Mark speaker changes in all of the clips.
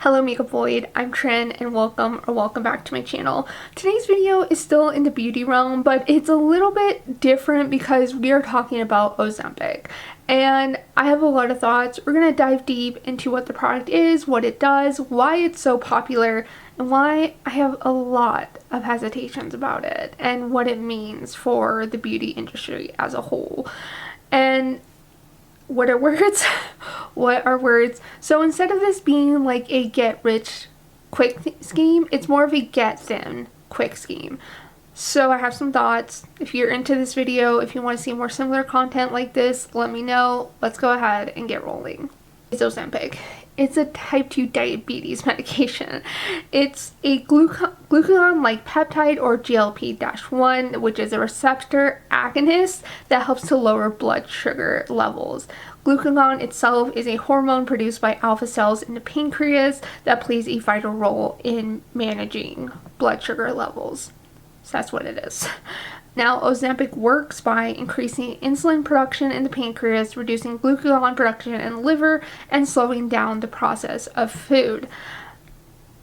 Speaker 1: Hello Makeup Void, I'm Trin and welcome back to my channel. Today's video is still in the beauty realm, but it's a little bit different because we are talking about Ozempic. And I have a lot of thoughts. We're going to dive deep into what the product is, what it does, why it's so popular, and why I have a lot of hesitations about it, and what it means for the beauty industry as a whole. And what are words? What are words? So instead of this being like a get rich quick scheme, it's more of a get thin quick scheme. So I have some thoughts. If you're into this video, if you want to see more similar content like this, let me know. Let's go ahead and get rolling. It's Ozempic. It's a type 2 diabetes medication. It's a glucagon-like peptide, or GLP-1, which is a receptor agonist that helps to lower blood sugar levels. Glucagon itself is a hormone produced by alpha cells in the pancreas that plays a vital role in managing blood sugar levels. So that's what it is. Now, Ozempic works by increasing insulin production in the pancreas, reducing glucagon production in the liver, and slowing down the process of food.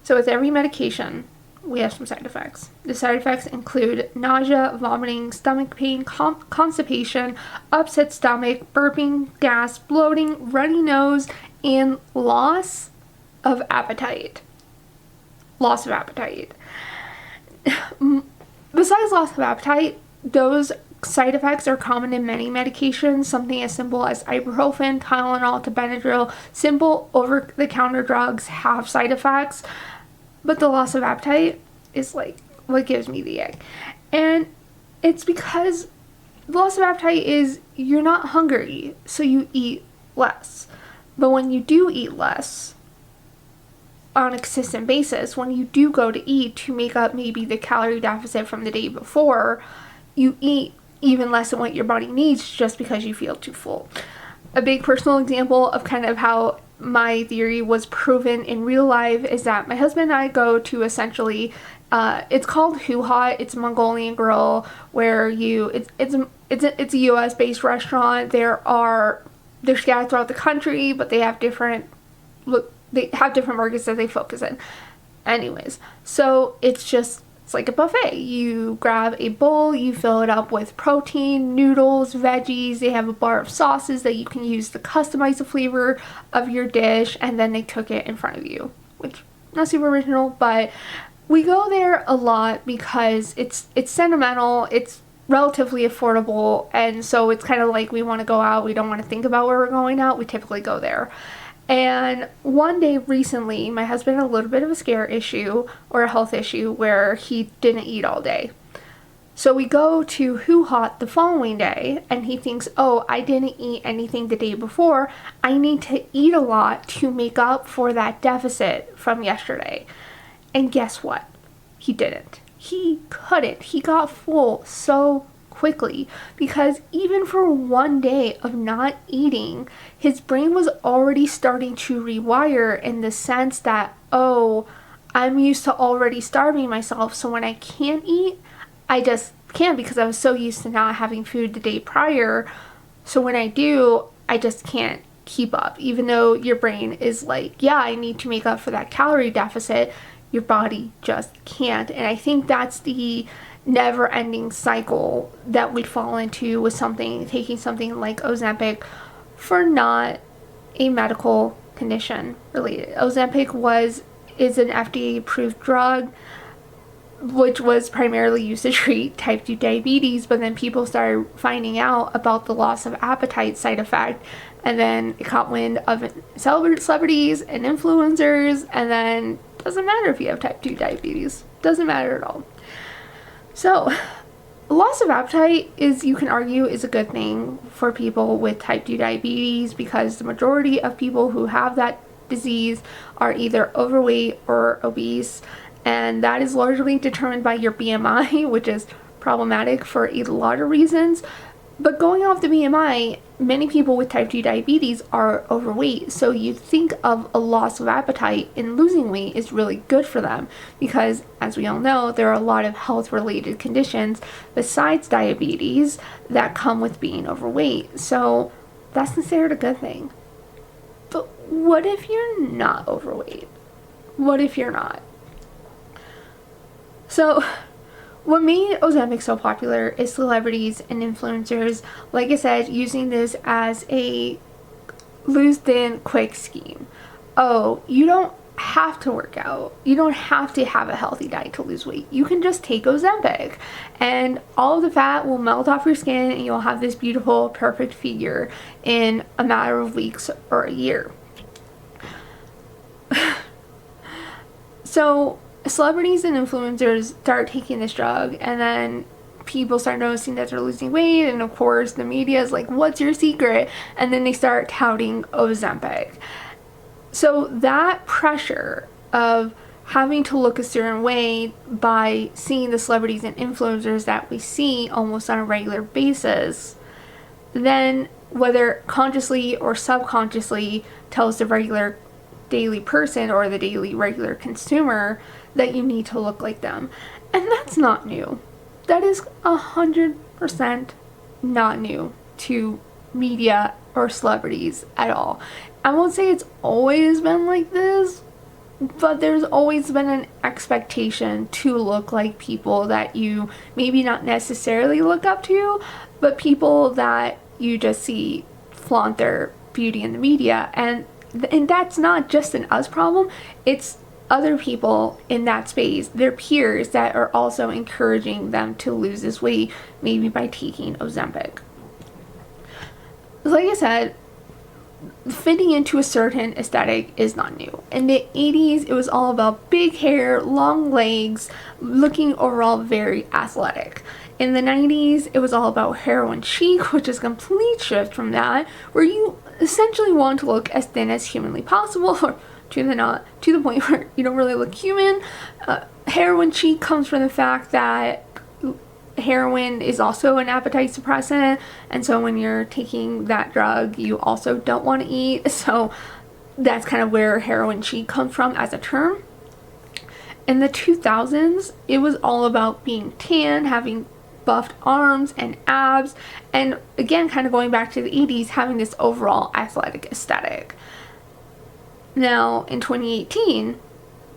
Speaker 1: So with every medication, we have some side effects. The side effects include nausea, vomiting, stomach pain, constipation, upset stomach, burping, gas, bloating, runny nose, and loss of appetite. Loss of appetite. Besides loss of appetite, those side effects are common in many medications. Something as simple as ibuprofen, Tylenol to Benadryl, simple over-the-counter drugs have side effects. But the loss of appetite is like what gives me the ick. And it's because the loss of appetite is you're not hungry, so you eat less. But when you do eat less on a consistent basis, when you do go to eat to make up maybe the calorie deficit from the day before, you eat even less than what your body needs just because you feel too full. A big personal example of kind of how my theory was proven in real life is that my husband and I go to essentially, it's called Hoo Ha. It's a Mongolian grill where it's a US based restaurant. They're scattered throughout the country, but they have different markets that they focus in. Anyways, so it's like a buffet. You grab a bowl, you fill it up with protein, noodles, veggies. They have a bar of sauces that you can use to customize the flavor of your dish, and then they cook it in front of you, which not super original, but we go there a lot because it's sentimental, it's relatively affordable, and so it's kind of like we want to go out, we don't want to think about where we're going out, we typically go there. And one day recently, my husband had a little bit of a scare issue or a health issue where he didn't eat all day. So we go to Hoo Ha the following day, and he thinks, oh, I didn't eat anything the day before. I need to eat a lot to make up for that deficit from yesterday. And guess what? He didn't. He couldn't. He got full so quickly because even for one day of not eating, his brain was already starting to rewire in the sense that, oh, I'm used to already starving myself, so when I can't eat, I just can't because I was so used to not having food the day prior. So when I do, I just can't keep up. Even though your brain is like, yeah, I need to make up for that calorie deficit, your body just can't. And I think that's the never-ending cycle that we'd fall into with taking something like Ozempic for not a medical condition related. Ozempic is an FDA-approved drug which was primarily used to treat type 2 diabetes, but then people started finding out about the loss of appetite side effect, and then it caught wind of celebrities and influencers, and then it doesn't matter if you have type 2 diabetes, doesn't matter at all. So, loss of appetite you can argue, is a good thing for people with type 2 diabetes because the majority of people who have that disease are either overweight or obese, and that is largely determined by your BMI, which is problematic for a lot of reasons. But going off the BMI, many people with type 2 diabetes are overweight, so you think of a loss of appetite and losing weight is really good for them because, as we all know, there are a lot of health-related conditions besides diabetes that come with being overweight, so that's considered a good thing. But what if you're not overweight? what if you're not? So what made Ozempic so popular is celebrities and influencers, like I said, using this as a lose thin quick scheme. Oh, you don't have to work out. You don't have to have a healthy diet to lose weight. You can just take Ozempic and all of the fat will melt off your skin and you'll have this beautiful, perfect figure in a matter of weeks or a year. So celebrities and influencers start taking this drug, and then people start noticing that they're losing weight, and of course the media is like, what's your secret? And then they start touting Ozempic. So that pressure of having to look a certain way by seeing the celebrities and influencers that we see almost on a regular basis, then whether consciously or subconsciously tells the regular daily person or the daily regular consumer that you need to look like them. And that's not new. That is 100% not new to media or celebrities at all. I won't say it's always been like this, but there's always been an expectation to look like people that you maybe not necessarily look up to, but people that you just see flaunt their beauty in the media. And that's not just an us problem, it's other people in that space, their peers, that are also encouraging them to lose this weight, maybe by taking Ozempic. Like I said, fitting into a certain aesthetic is not new. In the 80s, it was all about big hair, long legs, looking overall very athletic. In the 90s, it was all about heroin chic, which is a complete shift from that, where you essentially want to look as thin as humanly possible, or to the point where you don't really look human. Heroin chic comes from the fact that heroin is also an appetite suppressant, and so when you're taking that drug, you also don't want to eat. So that's kind of where heroin chic comes from as a term. In the 2000s, it was all about being tan, having buffed arms and abs, and again, kind of going back to the 80s, having this overall athletic aesthetic. Now, in 2018,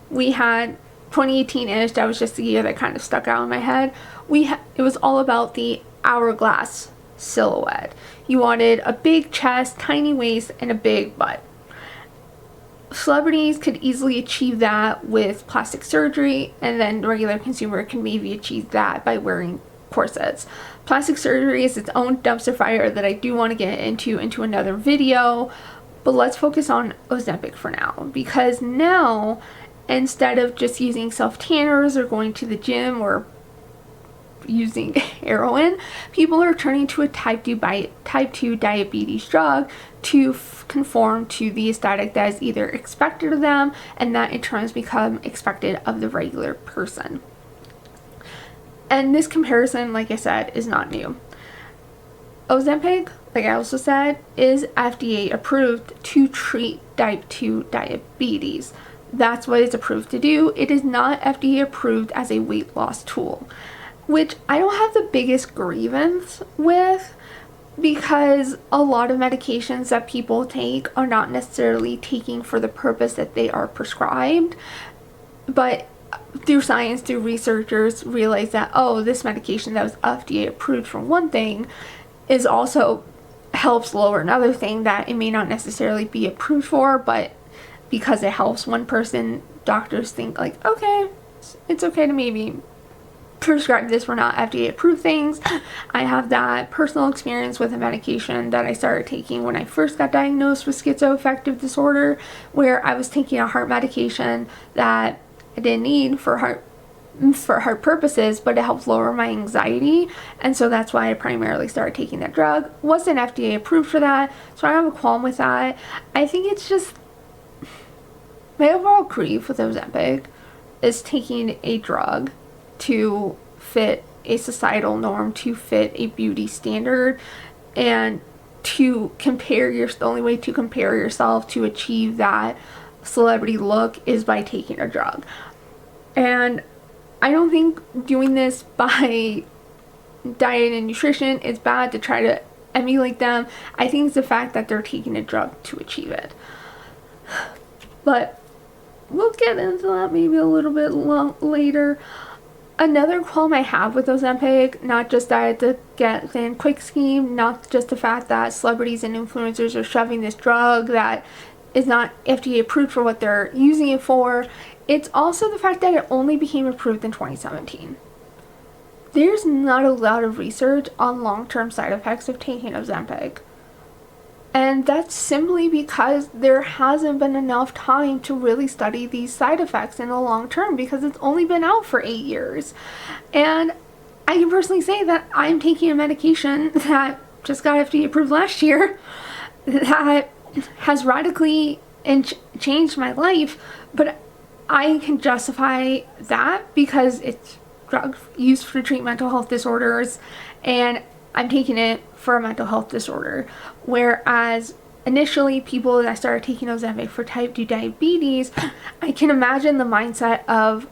Speaker 1: we had 2018-ish, that was just the year that kind of stuck out in my head. It was all about the hourglass silhouette. You wanted a big chest, tiny waist, and a big butt. Celebrities could easily achieve that with plastic surgery, and then the regular consumer can maybe achieve that by wearing corsets. Plastic surgery is its own dumpster fire that I do want to get into another video, but let's focus on Ozempic for now, because now, instead of just using self-tanners or going to the gym or using heroin, people are turning to a type 2 diabetes drug to conform to the aesthetic that is either expected of them, and that in turn has become expected of the regular person. And this comparison, like I said, is not new. Ozempic, like I also said, is FDA approved to treat type 2 diabetes. That's what it's approved to do. It is not FDA approved as a weight loss tool, which I don't have the biggest grievance with, because a lot of medications that people take are not necessarily taking for the purpose that they are prescribed, but through science, through researchers realize that, oh, this medication that was FDA approved for one thing is also helps lower another thing that it may not necessarily be approved for, but because it helps one person, doctors think like, okay, it's okay to maybe prescribe this for not FDA approved things. I have that personal experience with a medication that I started taking when I first got diagnosed with schizoaffective disorder, where I was taking a heart medication that I didn't need for heart purposes, but it helps lower my anxiety, and so that's why I primarily started taking that drug. Wasn't FDA approved for that, so I don't have a qualm with that. I think it's just my overall grief with Ozempic is taking a drug to fit a societal norm, to fit a beauty standard, and to compare the only way to compare yourself to achieve that celebrity look is by taking a drug. And I don't think doing this by diet and nutrition is bad to try to emulate them. I think it's the fact that they're taking a drug to achieve it. But we'll get into that maybe a little bit later. Another problem I have with Ozempic, not just that it's a get thin quick scheme, not just the fact that celebrities and influencers are shoving this drug that is not FDA approved for what they're using it for, it's also the fact that it only became approved in 2017. There's not a lot of research on long-term side effects of taking Ozempic. And that's simply because there hasn't been enough time to really study these side effects in the long term, because it's only been out for 8 years. And I can personally say that I'm taking a medication that just got FDA approved last year that has radically changed my life, but I can justify that because it's drugs used to treat mental health disorders, and I'm taking it for a mental health disorder. Whereas initially people that started taking Ozempic for type 2 diabetes, I can imagine the mindset of,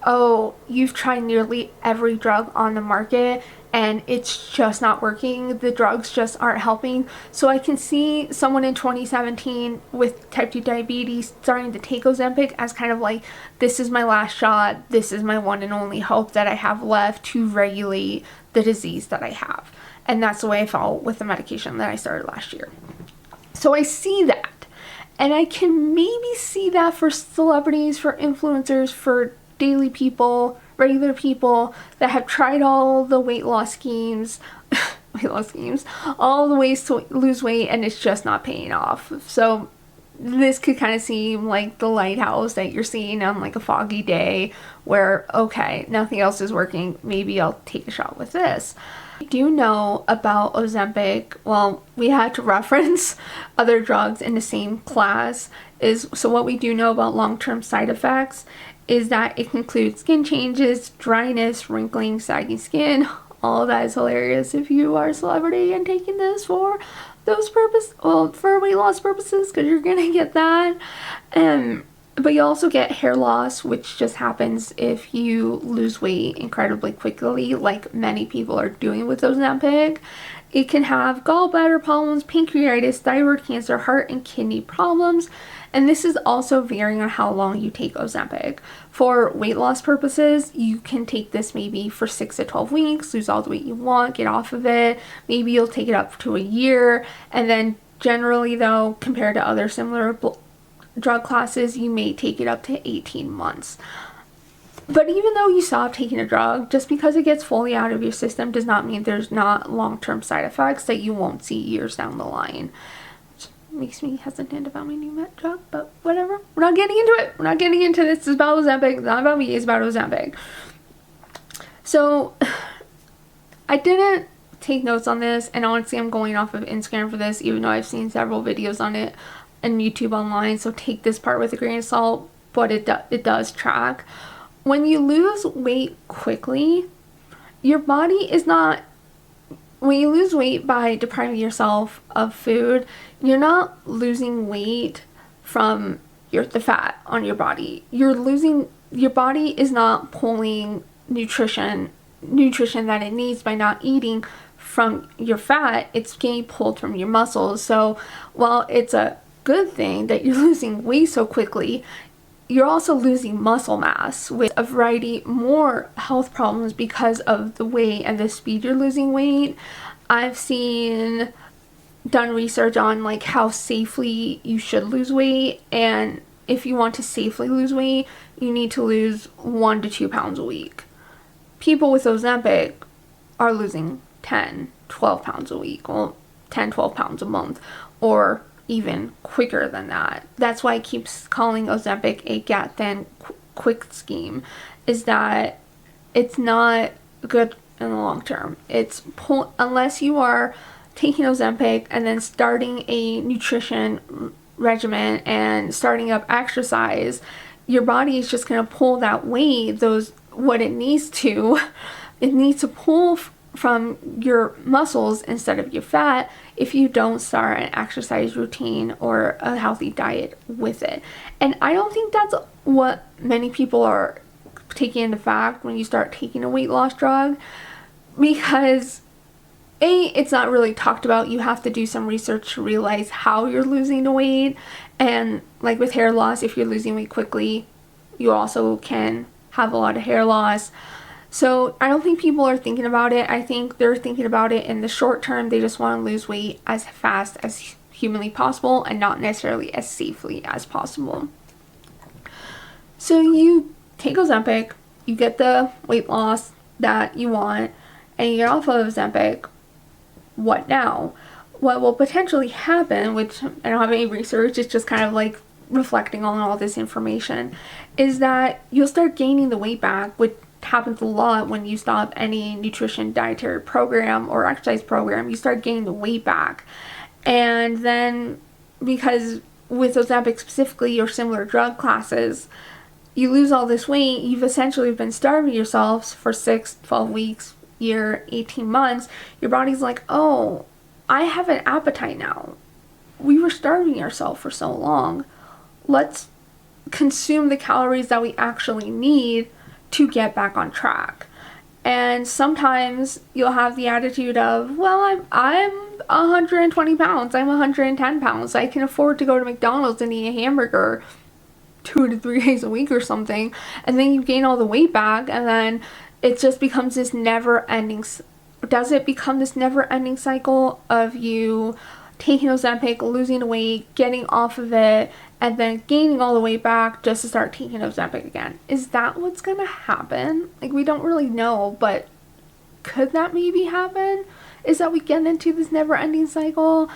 Speaker 1: oh, you've tried nearly every drug on the market and it's just not working. The drugs just aren't helping. So I can see someone in 2017 with type 2 diabetes starting to take Ozempic as kind of like, this is my last shot. This is my one and only hope that I have left to regulate the disease that I have. And that's the way I felt with the medication that I started last year. So I see that. And I can maybe see that for celebrities, for influencers, for daily people, regular people that have tried all the weight loss schemes, all the ways to lose weight, and it's just not paying off. So this could kind of seem like the lighthouse that you're seeing on like a foggy day where, okay, nothing else is working. Maybe I'll take a shot with this. I do know about Ozempic. Well, we had to reference other drugs in the same class. So what we do know about long-term side effects is that it can include skin changes, dryness, wrinkling, saggy skin. All of that is hilarious if you are a celebrity and taking this for those purposes, well, for weight loss purposes, because you're gonna get that. But you also get hair loss, which just happens if you lose weight incredibly quickly, like many people are doing with Ozempic. It can have gallbladder problems, pancreatitis, thyroid cancer, heart and kidney problems. And this is also varying on how long you take Ozempic. For weight loss purposes, you can take this maybe for 6 to 12 weeks, lose all the weight you want, get off of it. Maybe you'll take it up to a year. And then generally though, compared to other similar drug classes, you may take it up to 18 months. But even though you stop taking a drug, just because it gets fully out of your system does not mean there's not long-term side effects that you won't see years down the line. Which makes me hesitant about my new med drug, but whatever. We're not getting into it. We're not getting into this. It's about Ozempic. It's not about me. It's about Ozempic. So I didn't take notes on this, and honestly I'm going off of Instagram for this, even though I've seen several videos on it and YouTube online, so take this part with a grain of salt, but it does track. When you lose weight quickly, your body is not, when you lose weight by depriving yourself of food, you're not losing weight from the fat on your body. Your body is not pulling nutrition that it needs by not eating from your fat. It's getting pulled from your muscles. So while it's a good thing that you're losing weight so quickly, you're also losing muscle mass with a variety more health problems because of the way and the speed you're losing weight. I've done research on like how safely you should lose weight, and if you want to safely lose weight, you need to lose 1 to 2 pounds a week. People with Ozempic are losing 10, 12 pounds a week, well, 10, 12 pounds a month, or even quicker than that. That's why I keep calling Ozempic a get thin quick scheme, is that it's not good in the long term. Unless you are taking Ozempic and then starting a nutrition regimen and starting up exercise, your body is just going to pull that weight, what it needs to. It needs to pull from your muscles instead of your fat if you don't start an exercise routine or a healthy diet with it. And I don't think that's what many people are taking into fact when you start taking a weight loss drug, because it's not really talked about. You have to do some research to realize how you're losing the weight. And like with hair loss, if you're losing weight quickly, you also can have a lot of hair loss. So I don't think people are thinking about it. I think they're thinking about it in the short term. They just want to lose weight as fast as humanly possible and not necessarily as safely as possible. So you take Ozempic, you get the weight loss that you want, and you get off of Ozempic. What now? What will potentially happen, which I don't have any research, it's just kind of like reflecting on all this information, is that you'll start gaining the weight back, which happens a lot when you stop any nutrition dietary program or exercise program. You start gaining the weight back. And then because with Ozempic specifically or similar drug classes, you lose all this weight, you've essentially been starving yourselves for 6, 12 weeks, year, 18 months. Your body's like, oh, I have an appetite now. We were starving ourselves for so long. Let's consume the calories that we actually need to get back on track. And sometimes you'll have the attitude of, well, I'm 120 pounds, I'm 110 pounds, I can afford to go to McDonald's and eat a hamburger 2 to 3 days a week or something, and then you gain all the weight back, and then it just becomes this never-ending. Does it become this never-ending cycle of you taking Ozempic, losing the weight, getting off of it, and then gaining all the weight back just to start taking Ozempic again? Is that what's gonna happen? Like, we don't really know, but could that maybe happen? Is that we get into this never-ending cycle?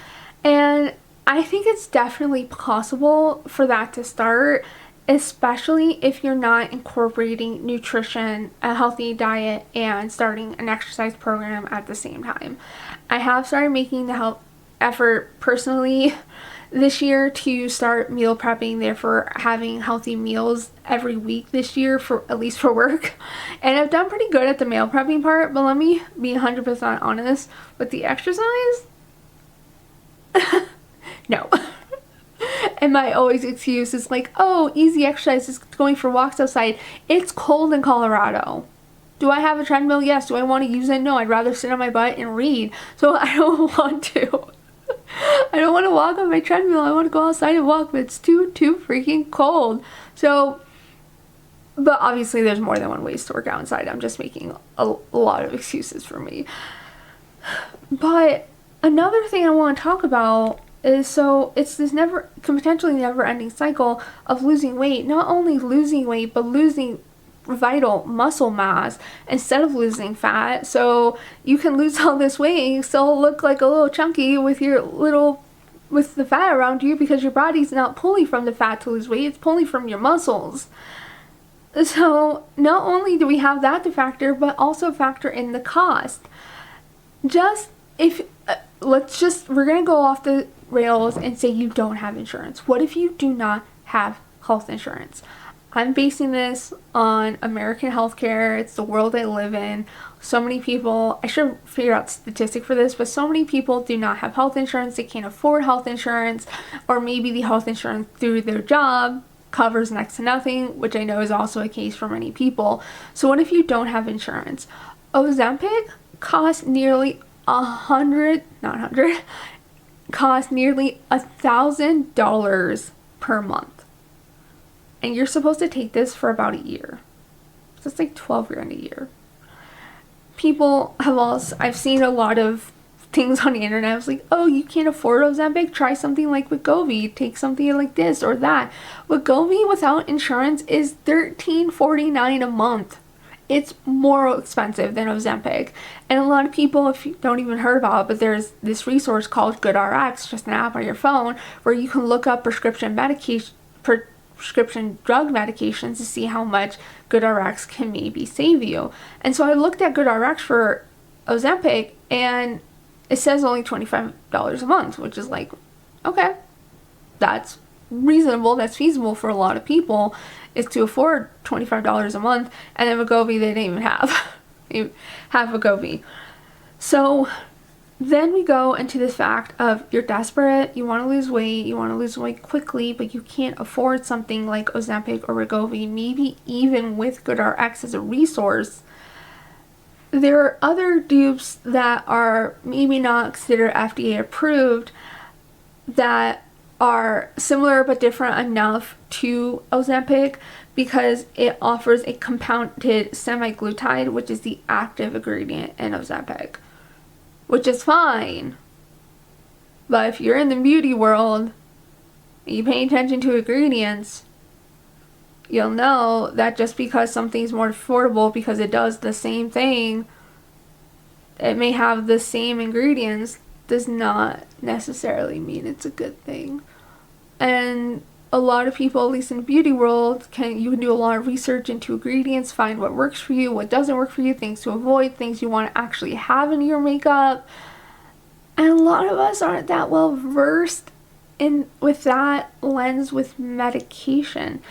Speaker 1: And I think it's definitely possible for that to start, especially if you're not incorporating nutrition, a healthy diet, and starting an exercise program at the same time. I have started making the effort personally this year to start meal prepping, therefore having healthy meals every week this year, for at least for work. And I've done pretty good at the meal prepping part, but let me be 100% honest with the exercise. No. And my always excuse is like, oh, easy exercise is going for walks outside. It's cold in Colorado. Do I have a treadmill? Yes. Do I want to use it? No. I'd rather sit on my butt and read. So I don't want to. I don't want to walk on my treadmill. I want to go outside and walk, but it's too freaking cold. So, but obviously there's more than one ways to work out inside. I'm just making a lot of excuses for me. But another thing I want to talk about is, so it's this potentially never-ending cycle of losing weight. Not only losing weight, but losing vital muscle mass instead of losing fat. So you can lose all this weight and you still look like a little chunky with the fat around you, because your body's not pulling from the fat to lose weight, it's pulling from your muscles. So not only do we have that to factor, but also factor in the cost. Just if we're gonna go off the rails and say you don't have insurance. What if you do not have health insurance? I'm basing this on American healthcare. It's the world I live in. So many people, I should figure out statistic for this, but so many people do not have health insurance. They can't afford health insurance, or maybe the health insurance through their job covers next to nothing, which I know is also a case for many people. So what if you don't have insurance? Ozempic costs nearly $1,000 per month. And you're supposed to take this for about a year. So it's like 12 grand a year. I've seen a lot of things on the internet. I was like, oh, you can't afford Ozempic? Try something like Wegovy. Take something like this or that. Wegovy without insurance is $13.49 a month. It's more expensive than Ozempic. And a lot of people, if you don't even heard about it, but there's this resource called GoodRx, just an app on your phone, where you can look up prescription drug medications to see how much GoodRx can maybe save you. And so I looked at GoodRx for Ozempic, and it says only $25 a month, which is like, okay, that's reasonable, that's feasible for a lot of people, is to afford $25 a month. And then Wegovy, they didn't even have Wegovy. So then we go into this fact of you're desperate, you want to lose weight quickly, but you can't afford something like Ozempic or Wegovy, maybe even with GoodRx as a resource. there are other dupes that are maybe not considered FDA approved that are similar but different enough to Ozempic because it offers a compounded semaglutide, which is the active ingredient in Ozempic, which is fine. But if you're in the beauty world and you pay attention to ingredients, you'll know that just because something's more affordable because it does the same thing, it may have the same ingredients, does not necessarily mean it's a good thing. And a lot of people, at least in the beauty world, you can do a lot of research into ingredients, find what works for you, what doesn't work for you, things to avoid, things you want to actually have in your makeup. And a lot of us aren't that well versed in with that lens with medication.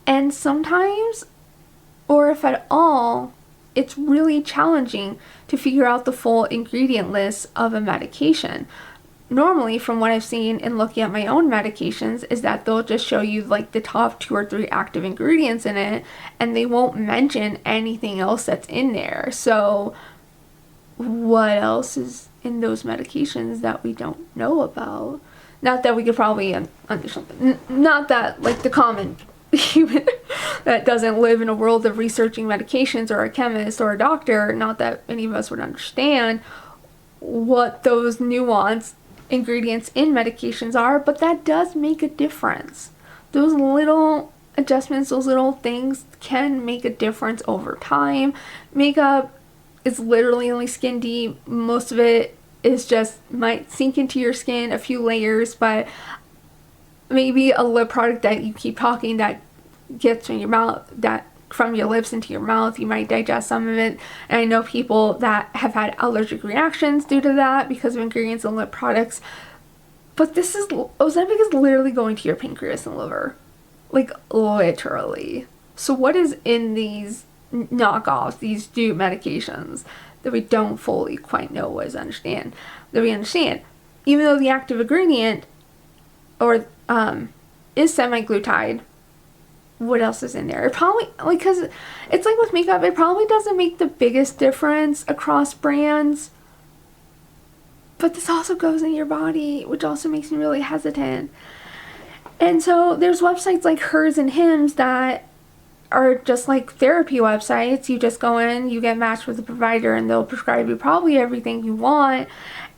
Speaker 1: And sometimes, or if at all, it's really challenging to figure out the full ingredient list of a medication. Normally, from what I've seen in looking at my own medications, is that they'll just show you like the top 2 or 3 active ingredients in it, and they won't mention anything else that's in there. So what else is in those medications that we don't know about? Not that we could probably understand. Not that like the common human that doesn't live in a world of researching medications, or a chemist or a doctor, not that any of us would understand what those nuanced ingredients in medications are, but that does make a difference. Those little adjustments, those little things can make a difference over time. Makeup is literally only skin deep. Most of it is just might sink into your skin, a few layers, but maybe a lip product that you keep talking that gets in your mouth, that from your lips into your mouth, you might digest some of it. And I know people that have had allergic reactions due to that because of ingredients in lip products. But Ozempic is literally going to your pancreas and liver. Like, literally. So what is in these knockoffs, these dupe medications that we don't fully quite know what is understand? Even though the active ingredient or is semaglutide, what else is in there? It probably, like, because it's like with makeup, it probably doesn't make the biggest difference across brands, but this also goes in your body, which also makes me really hesitant. And so there's websites like Hers and Hims that are just like therapy websites. You just go in, you get matched with a provider, and they'll prescribe you probably everything you want.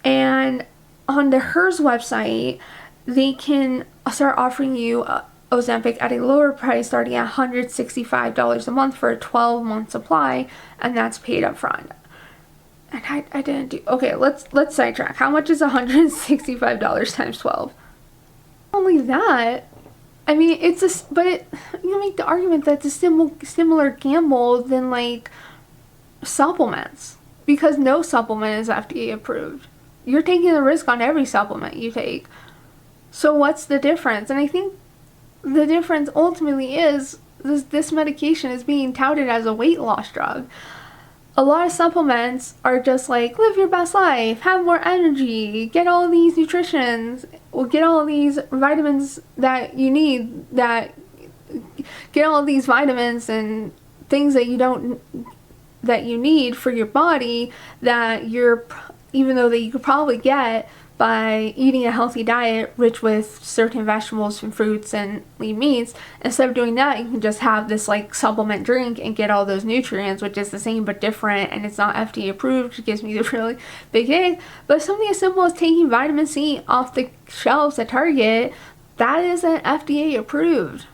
Speaker 1: And on the Hers website, they can start offering you Ozempic at a lower price, starting at $165 a month for a 12-month supply, and that's paid up front. And I didn't do... Okay, let's sidetrack. How much is $165 times 12? Only that. I mean, it's a... But you can make the argument that it's a similar gamble than, like, supplements. Because no supplement is FDA approved. You're taking the risk on every supplement you take. So what's the difference? And I think the difference ultimately is this medication is being touted as a weight loss drug. A lot of supplements are just like, live your best life, have more energy, get all these nutritions, get all these vitamins that you need, get all these vitamins and things that you need for your body that even though that you could probably get by eating a healthy diet rich with certain vegetables and fruits and lean meats. Instead of doing that, you can just have this like supplement drink and get all those nutrients, which is the same but different, and it's not FDA approved, which gives me the really big ick. But something as simple as taking vitamin C off the shelves at Target, that isn't FDA approved.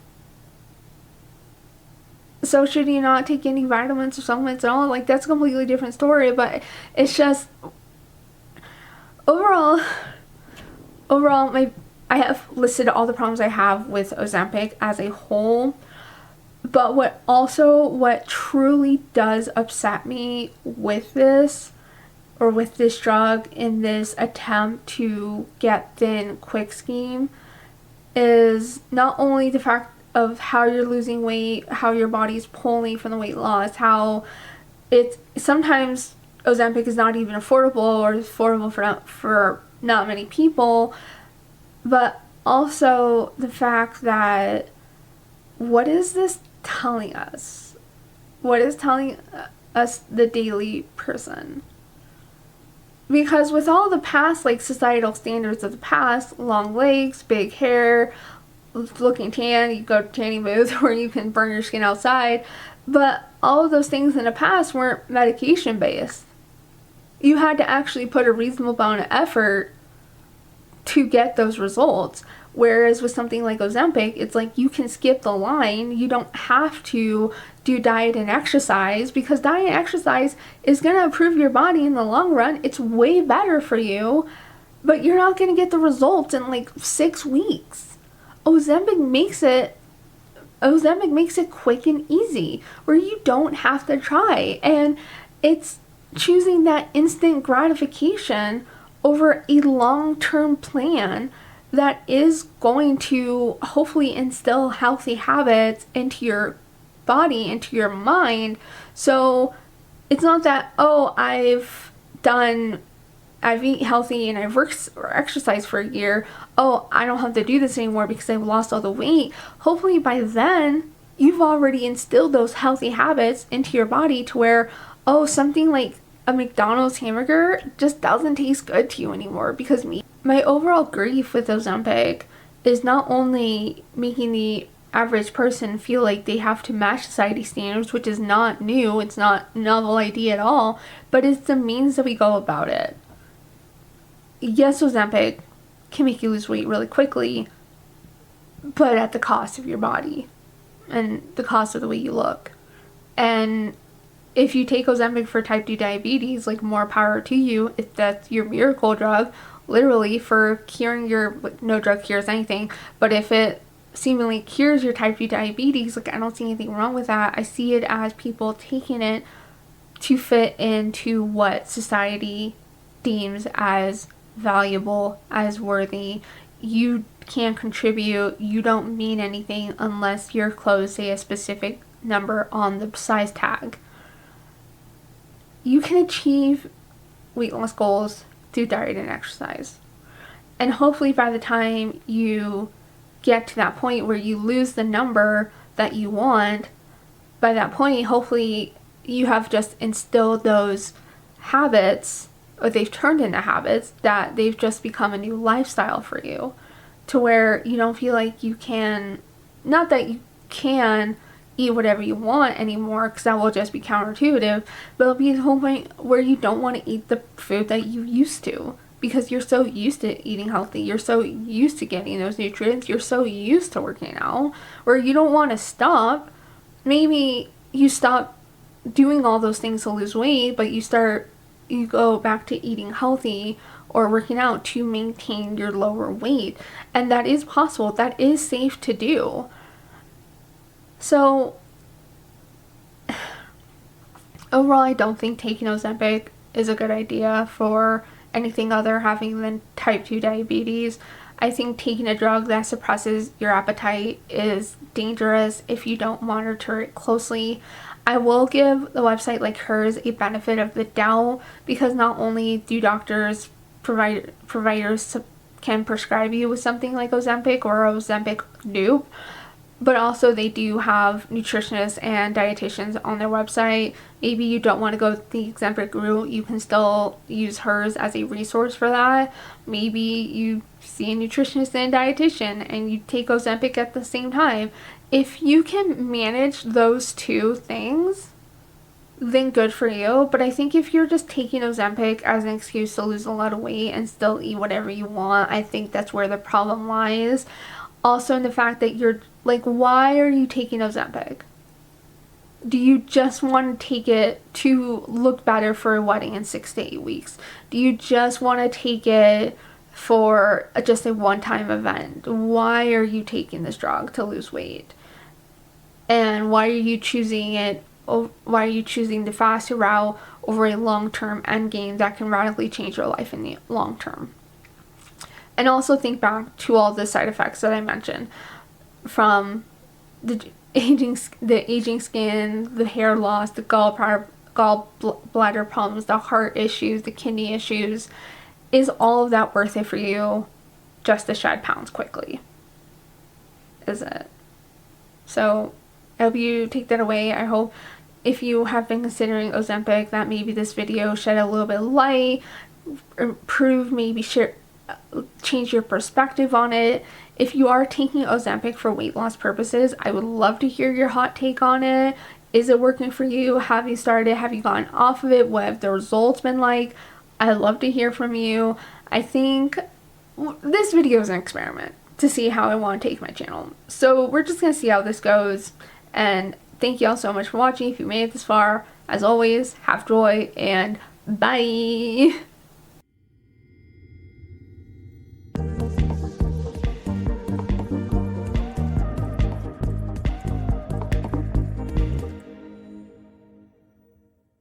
Speaker 1: So should you not take any vitamins or supplements at all? Like, that's a completely different story, but it's just... Overall, I have listed all the problems I have with Ozempic as a whole, but what truly does upset me with this drug in this attempt to get thin quick scheme is not only the fact of how you're losing weight, how your body's pulling from the weight loss, how it's sometimes Ozempic is not even affordable, or is affordable for not many people, but also the fact that what is this telling us? What is telling us, the daily person. Because with all the past, like, societal standards of the past, long legs, big hair, looking tan, you go to tanning booth where you can burn your skin outside, but all of those things in the past weren't medication based. You had to actually put a reasonable amount of effort to get those results. Whereas with something like Ozempic, it's like you can skip the line. You don't have to do diet and exercise, because diet and exercise is going to improve your body in the long run. It's way better for you, but you're not going to get the results in like 6 weeks. Ozempic makes it quick and easy, where you don't have to try. And it's choosing that instant gratification over a long-term plan that is going to hopefully instill healthy habits into your body, into your mind. So it's not that, oh, I've eaten healthy and I've worked or exercised for a year. Oh, I don't have to do this anymore because I've lost all the weight. Hopefully by then you've already instilled those healthy habits into your body to where, oh, something like a McDonald's hamburger just doesn't taste good to you anymore. Because my overall grief with Ozempic is not only making the average person feel like they have to match society standards, which is not new, it's not a novel idea at all, but it's the means that we go about it. Yes, Ozempic can make you lose weight really quickly, but at the cost of your body and the cost of the way you look. And if you take Ozempic for type 2 diabetes, like, more power to you. If that's your miracle drug, literally, for curing no drug cures anything, but if it seemingly cures your type 2 diabetes, like, I don't see anything wrong with that. I see it as people taking it to fit into what society deems as valuable, as worthy. You can't contribute, you don't mean anything unless your clothes say a specific number on the size tag. You can achieve weight loss goals through diet and exercise. And hopefully by the time you get to that point where you lose the number that you want, by that point, hopefully you have just instilled those habits, or they've turned into habits, that they've just become a new lifestyle for you, to where you don't feel like you can, not that you can eat whatever you want anymore, because that will just be counterintuitive, but it'll be the whole point where you don't want to eat the food that you used to, because you're so used to eating healthy, you're so used to getting those nutrients, you're so used to working out, where you don't want to stop. Maybe you stop doing all those things to lose weight, but you go back to eating healthy or working out to maintain your lower weight, and that is possible, that is safe to do. So overall, I don't think taking Ozempic is a good idea for anything other having than type 2 diabetes. I think taking a drug that suppresses your appetite is dangerous if you don't monitor it closely. I will give the website like hers a benefit of the doubt, because not only do doctors, providers can prescribe you with something like Ozempic or Ozempic dupe, but also they do have nutritionists and dietitians on their website. Maybe you don't want to go the Ozempic route, you can still use hers as a resource for that. Maybe you see a nutritionist and a dietitian and you take Ozempic at the same time. If you can manage those two things, then good for you. But I think if you're just taking Ozempic as an excuse to lose a lot of weight and still eat whatever you want, I think that's where the problem lies. Also in the fact that you're like, why are you taking Ozempic? Do you just want to take it to look better for a wedding in 6 to 8 weeks? Do you just want to take it for just a one-time event? Why are you taking this drug to lose weight? And why are you choosing the faster route over a long-term end game that can radically change your life in the long term? And also think back to all the side effects that I mentioned, from the aging skin, the hair loss, the gallbladder problems, the heart issues, the kidney issues. Is all of that worth it for you just to shed pounds quickly? Is it? So I hope you take that away. I hope if you have been considering Ozempic, that maybe this video shed a little bit of light, improve, maybe change your perspective on it. If you are taking Ozempic for weight loss purposes, I would love to hear your hot take on it. Is it working for you? Have you started? Have you gotten off of it? What have the results been like? I'd love to hear from you. I think this video is an experiment to see how I want to take my channel. So we're just going to see how this goes. And thank you all so much for watching. If you made it this far, as always, have joy and bye!